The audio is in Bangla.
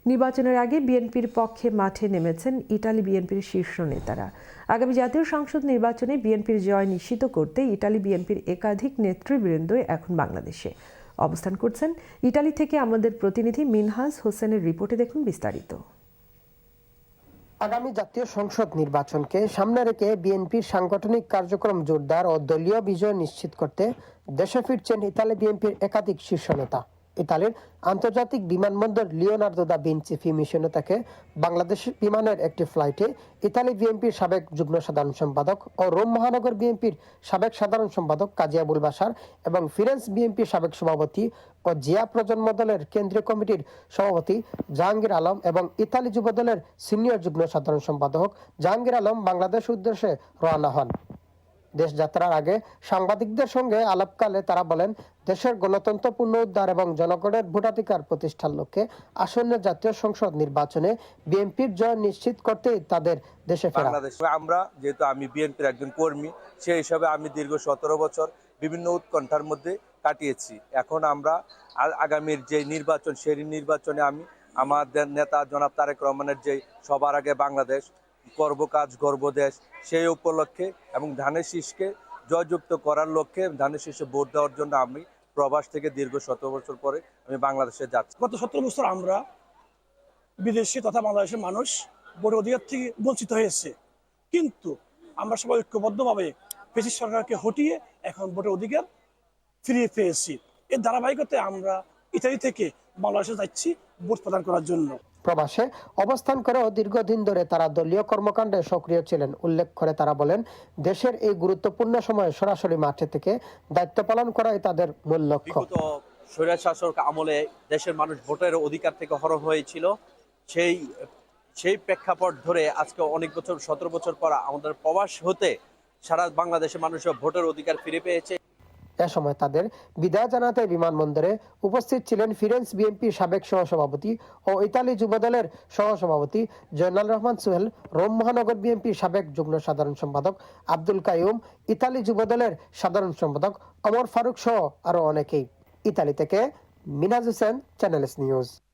নির্বাচনের আগে বিএনপির পক্ষে মাঠে নেমেছেন ইতালি বিএনপির শীর্ষ নেতারা। আগামী জাতীয় সংসদ নির্বাচনে বিএনপির জয় নিশ্চিত করতে ইতালি বিএনপির একাধিক নেতৃবৃন্দ এখন বাংলাদেশে অবস্থান করছেন। ইতালি থেকে আমাদের প্রতিনিধি মিনহাজ হোসেনের রিপোর্টে দেখুন বিস্তারিত। আগামী জাতীয় সংসদ নির্বাচনকে সামনে রেখে বিএনপির সাংগঠনিক কার্যক্রম জোরদার ও দলীয় বিজয় নিশ্চিত করতে দেশে ফিরছেন ইতালি বিএনপির একাধিক শীর্ষ নেতা। ইতালির আন্তর্জাতিক বিমানবন্দর লিওনার্দো দা ভিঞ্চি ফিউমিশনে থেকে বাংলাদেশ বিমানের একটি ফ্লাইটে ইতালি বিএনপির সাবেক যুগ্ম সাধারণ সম্পাদক ও রোম মহানগর বিএনপির সাবেক সাধারণ সম্পাদক কাজী আবুল বাশার এবং ফিরেন্স বিএনপির সাবেক সভাপতি ও জিয়া প্রজন্ম দলের কেন্দ্রীয় কমিটির সভাপতি জাহাঙ্গীর আলম এবং ইতালি যুব দলের সিনিয়র যুগ্ম সাধারণ সম্পাদক জাহাঙ্গীর আলম বাংলাদেশ উদ্দেশ্যে রওনা হন। দেশ যাত্রার আগে সাংবাদিকদের সঙ্গে আলাপকালে তারা বলেন, দেশের গণতন্ত্র পুনরুদ্ধার এবং জনগণের ভোটাধিকার প্রতিষ্ঠার লক্ষ্যে আসন্ন জাতীয় সংসদ নির্বাচনে বিএনপির জয় নিশ্চিত করতেই তাদের দেশে ফেরা। আমরা যেহেতু আমি বিএনপির একজন কর্মী, সেই হিসাবে আমি দীর্ঘ 17 বছর বিভিন্ন উৎকণ্ঠার মধ্যে কাটিয়েছি। এখন আমরা আগামীর যে নির্বাচন, সেই নির্বাচনে আমি আমাদের নেতা জনাব তারেক রহমানের যে সবার আগে বাংলাদেশ করব কাজ গর্ব দেশ, সেই উপলক্ষে এবং ধানের শীষকে জয়যুক্ত করার লক্ষ্যে ধানের শীষে ভোট দেওয়ার জন্য আমি প্রবাস থেকে দীর্ঘ 17 বছর পরে আমি বাংলাদেশে যাচ্ছি। গত 17 বছর আমরা বিদেশি তথা বাংলাদেশের মানুষ ভোটের অধিকার থেকে বঞ্চিত হয়েছে, কিন্তু আমরা সবাই ঐক্যবদ্ধভাবে ফ্যাসিস্ট সরকারকে হটিয়ে এখন ভোটের অধিকার ফিরিয়ে পেয়েছি। এর ধারাবাহিকতায় আমরা ইতালি থেকে বাংলাদেশে যাচ্ছি ভোট প্রদান করার জন্য। প্রবাসে অবস্থান করেও দীর্ঘদিন ধরে তারা দলীয় কর্মকাণ্ডে সক্রিয় ছিলেন উল্লেখ করে তারা বলেন, দেশের এই গুরুত্বপূর্ণ সময়ে সরাসরি মাঠে থেকে দায়িত্ব পালন করাই তাদের মূল লক্ষ্য। স্বৈরাচার শাসক আমলে দেশের মানুষ ভোটের অধিকার থেকে হরণ হয়েছিল, সেই প্রেক্ষাপট ধরে আজকে অনেক বছর 17 বছর পর আমাদের প্রবাস হতে সারা বাংলাদেশের মানুষের ভোটের অধিকার ফিরে পেয়েছে। এ সময় তাদের বিদায় জানাতে বিমানবন্দরে উপস্থিত ছিলেন ফিরেন্স বিএনপির সাবেক সহসভাপতি ও ইতালি যুবদলের সহসভাপতি জয়নাল রহমান সোহেল, রোম মহানগর বিএনপির সাবেক যুগ্ম সাধারণ সম্পাদক আব্দুল কাইয়ুম, ইতালি যুবদলের সাধারণ সম্পাদক ওমর ফারুক সহ আরো অনেকেই। ইতালি থেকে Minhaj Hossain, channel S news.